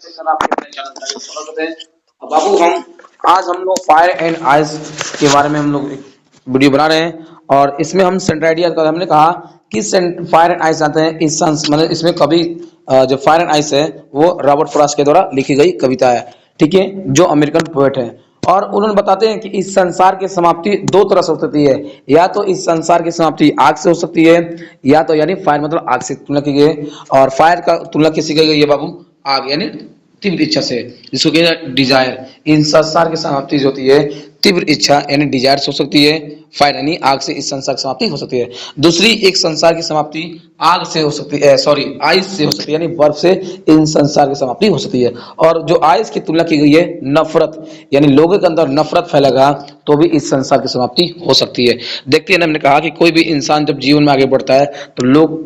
Sir आपके अपने channel का स्वागत है। अब बाबू हम लोग फायर एंड आइस के बारे में हम लोग एक वीडियो बना रहे हैं और इसमें हम सेंट्राइडिया का हमने कहा कि फायर एंड आइस आते हैं इस मतलब इसमें कभी जो फायर एंड आइस है वो रॉबर्ट फ्रॉस्ट के द्वारा लिखी गई कविता है, ठीक है, जो अमेरिकन पोएट है। और उन्होंने बताते हैं कि इस संसार की समाप्ति दो तरह से हो सकती है, या तो इस संसार की समाप्ति आग से हो सकती है, या तो यानी फायर मतलब आग से तुलना की गई है, और फायर का तुलना किसी की गई है बाबू आग यानी तीव्र इच्छा से, जिसको कहते हैं डिजायर। इन संसार की समाप्ति जो होती है तीव्र इच्छा यानी डिजायर से हो सकती है, फायर यानी आग से इस संसार की समाप्ति हो सकती है। दूसरी एक संसार की समाप्ति आग से हो सकती है, सॉरी आइस से हो सकती है, यानी बर्फ से इन संसार की समाप्ति हो सकती है। और जो आइस की तुलना की गई है नफरत, यानी लोगों के अंदर नफरत फैलेगा तो भी इस संसार की समाप्ति हो सकती है। देखते हैं ना, हमने कहा कि कोई भी इंसान जब जीवन में आगे बढ़ता है तो लोग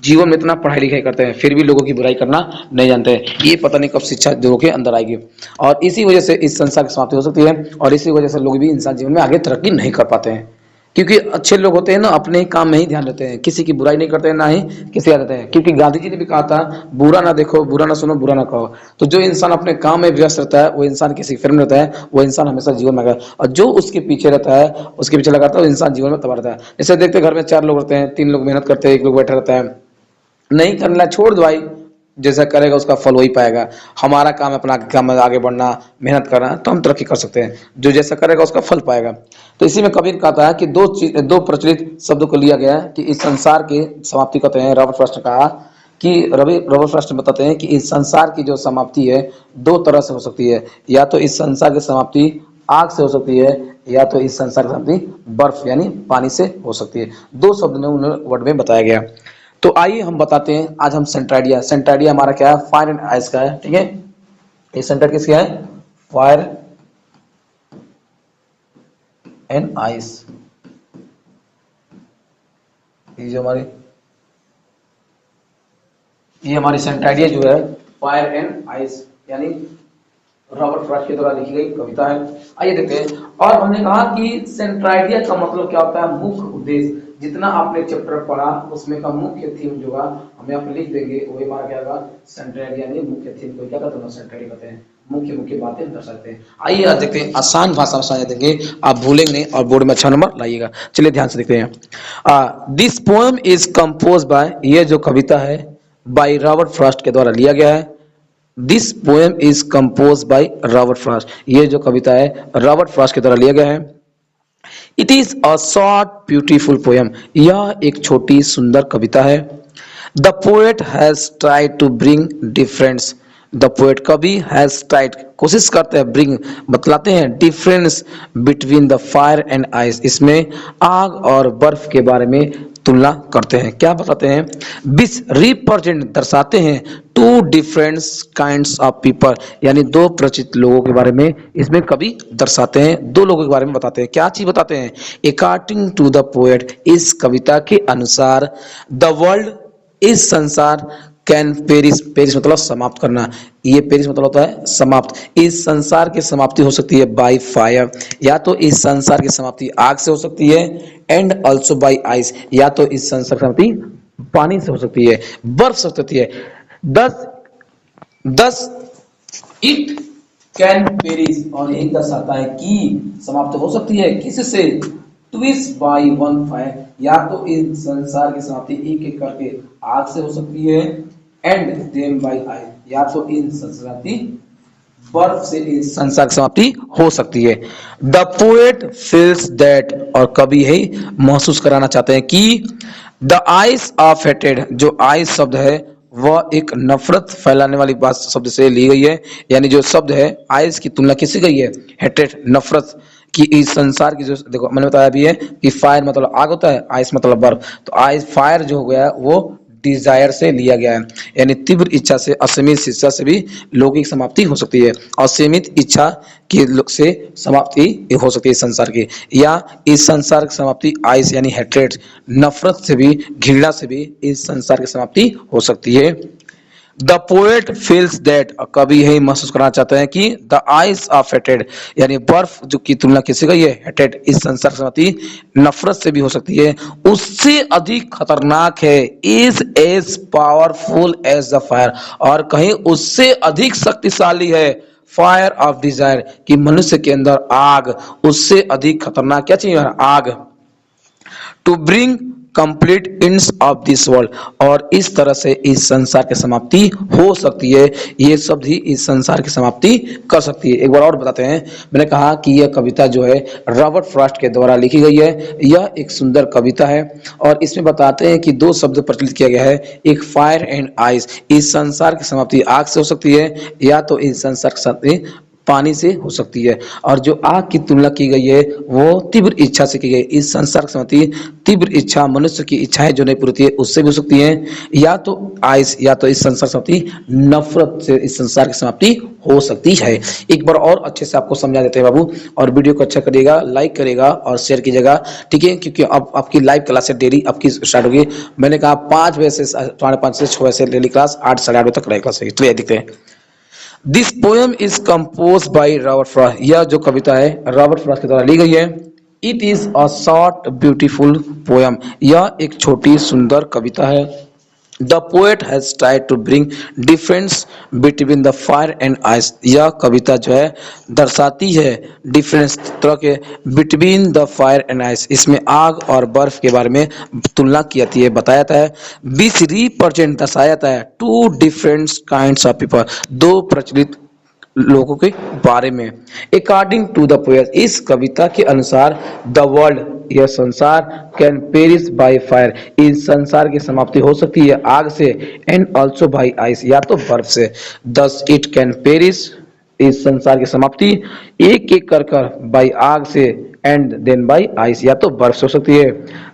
जीवन में इतना पढ़ाई लिखाई करते हैं फिर भी लोगों की बुराई करना नहीं जानते हैं। ये पता नहीं कब शिक्षा लोगों के अंदर आएगी, और इसी वजह से इस संसार की समाप्ति हो सकती है। और इसी वजह से लोग भी इंसान जीवन में आगे तरक्की नहीं कर पाते हैं, क्योंकि अच्छे लोग होते हैं ना अपने ही काम में ही ध्यान देते हैं, किसी की बुराई नहीं करते हैं, ना ही किसी का देते हैं। क्योंकि गांधी जी ने भी कहा था बुरा ना देखो, बुरा ना सुनो, बुरा ना कहो। तो जो इंसान अपने काम में व्यस्त रहता है, वो इंसान किसी फिल्म में रहता है, वो इंसान हमेशा जीवन में आएगा। और जो उसके पीछे रहता है, उसके पीछे लगाता है, वो इंसान जीवन में तबाह रहता है। जैसे देखते घर में 4 लोग रहते हैं, 3 लोग मेहनत करते हैं, 1 लोग बैठा रहता है। नहीं करना छोड़ दो भाई, जैसा करेगा उसका फल वही पाएगा। हमारा काम है अपना काम में आगे बढ़ना, मेहनत करना, तो हम तरक्की कर सकते हैं। जो जैसा करेगा उसका फल पाएगा। तो इसी में कबीर कहता है कि दो प्रचलित शब्दों को लिया गया है कि इस संसार की समाप्ति कहते हैं। रॉबर्ट फ्रॉस्ट ने कहा कि रॉबर्ट फ्रॉस्ट बताते हैं कि इस संसार की जो समाप्ति है दो तरह से हो सकती है, या तो इस संसार की समाप्ति आग से हो सकती है, या तो इस संसार की समाप्ति बर्फ यानी पानी से हो सकती है। दो शब्द में उन्हें वर्ड में बताया गया। तो आइए हम बताते हैं, आज हम सेंट्राइडिया हमारा क्या है, फायर एंड आइस का है, ठीक है। ये सेंटर किसका है, फायर एंड आइस। ये हमारी सेंट्राइडिया जो है फायर एंड आइस यानी रॉबर्ट फ्रॉस्ट के द्वारा लिखी गई कविता है। आइए देखते हैं। और हमने कहा कि सेंट्राइडिया का मतलब क्या होता है, मुख्य उद्देश्य। जितना आपने चैप्टर पढ़ा उसमें का मुख्य थीम जो होगा हम यहाँ पे लिख देंगे, वही हमारा क्या होगा सेंट्राइडिया यानी मुख्य थीम को क्या कहते हैं, सेंट्राइडिया कहते हैं। मुख्य मुख्य बातें दर्शाते हैं। आइए आज देखते हैं, आसान भाषा में समझा देंगे, आप भूलेंगे नहीं और बोर्ड में अच्छा नंबर लाइएगा। चलिए ध्यान से देखते हैं। This poem is compose bye, ये जो कविता है बाय रॉबर्ट फ्रॉस्ट के द्वारा लिया गया है। This poem is compose by Robert Frost, ये जो कविता है रॉबर्ट फ्रॉस्ट के द्वारा लिया गया है। It is a short beautiful poem, यह एक छोटी सुंदर कविता है। The poet has tried to bring difference, the poet कवि हैज ट्राइड कोशिश करते हैं, ब्रिंग बतलाते हैं, difference between the fire and ice, इसमें आग और बर्फ के बारे में तुलना करते हैं। क्या बताते हैं, विच रिप्रेजेंट दर्शाते हैं two different kinds of people, यानी दो प्रचित लोगों के बारे में इसमें कवि दर्शाते हैं, दो लोगों के बारे में बताते हैं। क्या चीज बताते हैं, अकॉर्डिंग टू द पोएट, इस कविता के अनुसार द वर्ल्ड, इस संसार कैन पेरिस, पेरिस मतलब समाप्त करना, ये पेरिस मतलब होता है समाप्त। इस संसार की समाप्ति हो सकती है बाय फायर, या तो इस संसार की समाप्ति आग से हो सकती है, एंड ऑल्सो बाय आइस, या तो इस संसार की समाप्ति पानी से हो सकती है, बर्फ से हो सकती है। दस इट कैन पेरिस, और यही दर्शाता है कि समाप्त हो सकती है किससे, ट्विस बाय वन फायर, या तो इस संसार की समाप्ति एक एक करके आग से हो सकती है, एंड देम बाय आइस, या तो इन संसार बर्फ से इस संसार की समाप्ति हो सकती है। द पोएट फील्स दैट, और कवि यही महसूस कराना चाहते हैं कि द आइस ऑफ हेटेड, जो आइस शब्द है वह एक नफरत फैलाने वाली बात शब्द से ली गई है। यानी जो शब्द है आइस की तुलना किससे गई है, हेटेड नफरत कि इस संसार की, जो देखो मैंने बताया भी है कि फायर मतलब आग होता है, आइस मतलब बर्फ। तो आइस फायर जो हो गया है वो डिजायर से लिया गया है, यानी तीव्र इच्छा से, असीमित इच्छा से भी लोगों की समाप्ति हो सकती है। असीमित इच्छा के से समाप्ति हो सकती है संसार की, या इस संसार की समाप्ति आइस यानी हेट्रेड नफरत से भी, घृणा से भी इस संसार की समाप्ति हो सकती है। द पोएट फील्स दैट, कवि यही महसूस करना चाहते हैं कि द आइस ऑफ हेटेड, यानी बर्फ जो की तुलना किसी का ये हेटेड इस संसार से होती नफरत से भी हो सकती है, उससे अधिक खतरनाक है, is as powerful as the fire, और कहीं उससे अधिक शक्तिशाली है फायर ऑफ डिजायर, कि मनुष्य के अंदर आग उससे अधिक खतरनाक क्या चीज है, आग, to bring complete ends of this world, और इस तरह से इस संसार की समाप्ति हो सकती है, ये शब्द ही इस संसार की समाप्ति कर सकती है। एक बार और बताते हैं, मैंने कहा कि यह कविता जो है रॉबर्ट फ्रॉस्ट के द्वारा लिखी गई है, यह एक सुंदर कविता है और इसमें बताते हैं कि दो शब्द प्रचलित किया गया है, एक फायर एंड आइस, इस संसार की समाप्ति आग से हो सकती है या तो इस संसार की समाप्ति पानी से हो सकती है, और जो आग की तुलना की गई है वो तीव्र इच्छा से की गई, इस संसार की समाप्ति तीव्र इच्छा, मनुष्य की इच्छाएं जो नहीं पूरी होती है उससे भी हो सकती है, या तो आइस, या तो इस संसार समाप्ति नफरत से इस संसार की समाप्ति हो सकती है। एक बार और अच्छे से आपको समझा देते हैं बाबू, और वीडियो को अच्छा करिएगा, लाइक करेगा और शेयर कीजिएगा, ठीक है, क्योंकि अब आपकी लाइव क्लासेस डेली आपकी स्टार्ट होगी। मैंने कहा 5 बजे से 5:30 से 6 बजे से डेली क्लास, 8 साढ़े 8 बजे तक लाइव क्लास होगी। चलिए देखते हैं। This poem is compose by Robert Frost, यह जो कविता है रॉबर्ट फ्रॉस्ट के द्वारा ली गई है। It is a short beautiful poem, यह एक छोटी सुंदर कविता है। The poet has tried to bring difference between the fire and ice, यह कविता जो है दर्शाती है डिफरेंस तरह के between the fire and ice, इसमें आग और बर्फ के बारे में तुलना की जाती है, बताया जाता है। विच रिप्रेजेंट, दर्शाया जाता है, two different kinds of people, दो प्रचलित लोगों के बारे में। अकॉर्डिंग टू द पोएट, इस कविता के अनुसार द वर्ल्ड, यह संसार, कैन पेरिश बाय फायर, इस संसार की समाप्ति हो सकती है आग से, एंड ऑल्सो बाय आइस, या तो बर्फ से। दस इट कैन पेरिश, इस संसार की समाप्ति एक एक कर बाय आग से, एंड देन बाय आइस, या तो बर्फ से हो सकती है।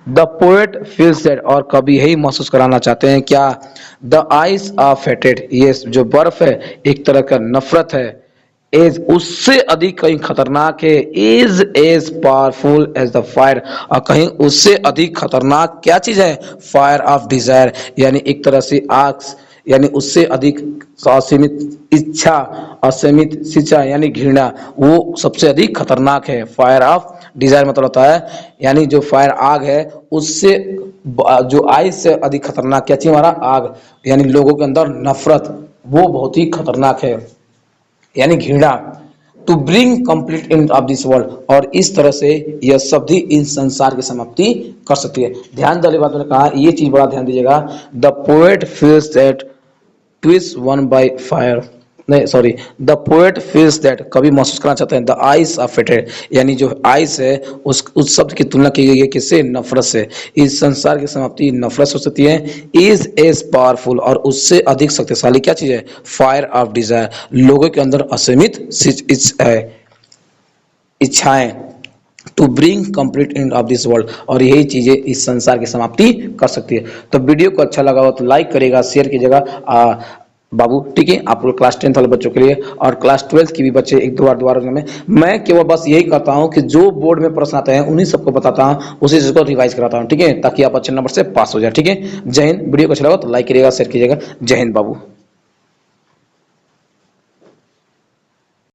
द पोएट फील्स दैट, और कभी यही महसूस कराना चाहते हैं क्या, द आइस ऑफ हेटेड, ये जो बर्फ है एक तरह का नफरत है, एज उससे अधिक कहीं खतरनाक है, is as powerful as the fire, और कहीं उससे अधिक खतरनाक क्या चीज है, फायर ऑफ डिजायर, यानी एक तरह से आग, यानी उससे अधिक असीमित इच्छा, असीमित शिक्षा यानी घृणा, वो सबसे अधिक खतरनाक है। फायर ऑफ डिजायर मतलब होता है, यानी जो फायर आग है उससे जो आइस से अधिक खतरनाक क्या चीज हमारा, आग, यानी लोगों के अंदर नफरत, वो बहुत ही खतरनाक है, यानी घृणा। To bring complete end of this world, और इस तरह से यह शब्द ही इस संसार की समाप्ति कर सकती है। ध्यान वाली बात मैंने कहा, ये चीज बड़ा ध्यान दीजिएगा। The poet feels that twice one by fire, नहीं sorry, the poet feels that, कवि महसूस करना चाहते हैं, द आइस ऑफ हेटेड, यानी जो आइस है उस शब्द की तुलना की गई है किससे, नफरत से, इस संसार की समाप्ति नफरत हो सकती है। इज एज पावरफुल, और उससे अधिक शक्तिशाली क्या चीज है, फायर ऑफ डिजायर, लोगों के अंदर असीमित इच्छाएं, to bring complete end of this world, और यही चीजें इस संसार की समाप्ति कर सकती है। तो वीडियो को अच्छा लगा हो तो लाइक करेगा, शेयर कीजिएगा बाबू, ठीक है, आप लोग क्लास 10th वाले बच्चों के लिए, और क्लास 12th की भी बच्चे एक दो बार दोबारा में, मैं केवल बस यही करता हूं कि जो बोर्ड में प्रश्न आते हैं उन्हीं सबको बताता हूं, उसी चीज को रिवाइज कराता हूं, ठीक है, ताकि आप अच्छे नंबर से पास हो जाए, ठीक है। जय हिंद। वीडियो को अच्छा लगा तो लाइक करिएगा, शेयर कीजिएगा। जय हिंद बाबू।